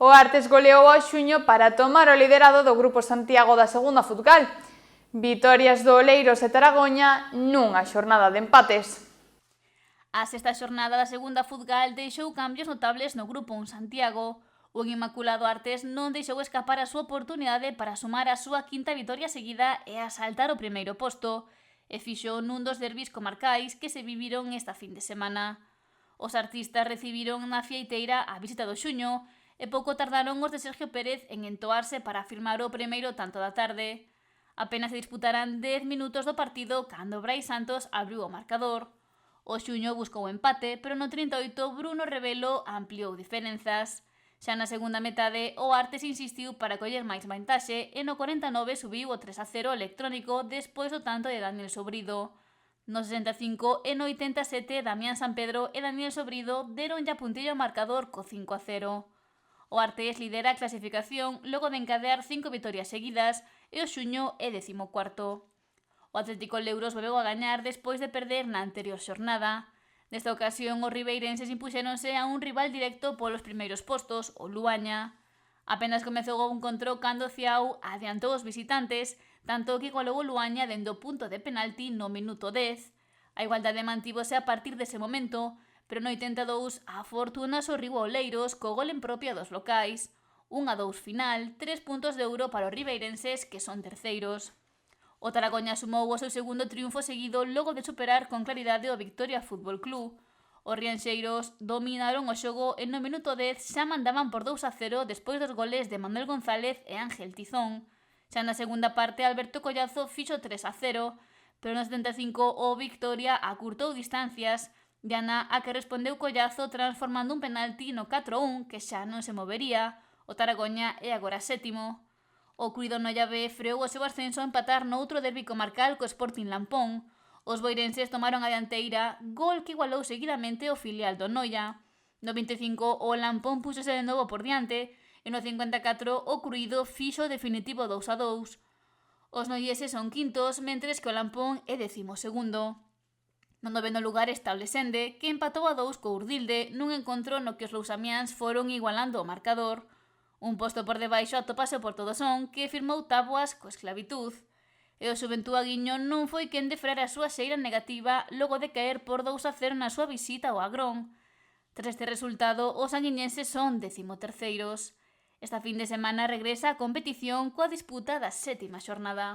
O Artes goleou ao Xuño para tomar o liderado do Grupo Santiago da segunda Futgal. Vitorias do Oleiros e Taragoña nunha xornada de empates. A sexta xornada da segunda Futgal deixou cambios notables no Grupo 1 Santiago. O Inmaculado Artes non deixou escapar a súa oportunidade para sumar a súa quinta vitoria seguida e asaltar o primeiro posto, e fixo nun dos derbis comarcais que se viviron esta fin de semana. Os artistas recibiron na Fieiteira a visita do Xuño e pouco tardaron os de Sergio Pérez en entoarse para firmar o primeiro tanto da tarde. Apenas se disputarán 10 minutos do partido cando Brais Santos abriu o marcador. O Xuño buscou o empate, pero no 38 Bruno Revelo ampliou diferenzas. Xa na segunda metade, o Artes insistiu para coller máis vantaxe e no 49 subiu o 3-0 electrónico despois do tanto de Daniel Sobrido. No 65 e no 87, Damián Sampedro e Daniel Sobrido deron ya puntillo ao marcador co 5-0. O Artes lidera a clasificación logo de encadear 5 vitorias seguidas e o Xuño é 14º. O Atlético Leuros volveu a gañar despois de perder na anterior xornada. Nesta ocasión, os ribeirenses impuxéronse a un rival directo polos primeiros postos, o Luaña. Apenas comezou o encontro cando Ciao adiantou os visitantes, tanto que igualou o Luaña dende o punto de penalti no minuto 10. A igualdade mantívose a partir dese momento, pero no 82 a fortuna sorriu ao Oleiros co gol en propia dos locais. 1-2 final, 3 puntos de ouro para os ribeirenses que son terceiros. O Taragoña sumou o seu segundo triunfo seguido logo de superar con claridade o Victoria Fútbol Club. Os rianxeiros dominaron o xogo e no minuto 10 xa mandaban por 2-0 despois dos goles de Manuel González e Ángel Tizón. Xa na segunda parte Alberto Collazo fixo 3-0, pero no 75 o Victoria acurtou distancias, Diana a que respondeu Collazo transformando un penalti no 4-1 que xa non se movería. O Taragoña é agora sétimo. O Cuido Noia B freou o seu ascenso a empatar noutro derbi comarcal co Sporting Lampón. Os boirenses tomaron a dianteira, gol que igualou seguidamente o filial do Noia. No 25 o Lampón puxose de novo por diante e no 54 o Cruído fixo o definitivo 2-2. Os noieses son quintos, mentres que o Lampón é 12º. No 9º lugar está o Lesende, que empatou a 2 co Urdilde nun encontro no que os lousamiáns foron igualando o marcador. Un posto por debaixo atopase o Portodosón, que firmou táboas coa esclavitud. E o Xuventud Aguiño non foi quen de frear a súa xeira negativa logo de caer por 2-0 na súa visita ao Agrón. Tras este resultado, os aguiñenses son 13º. Esta fin de semana regresa a competición coa disputa da 7ª xornada.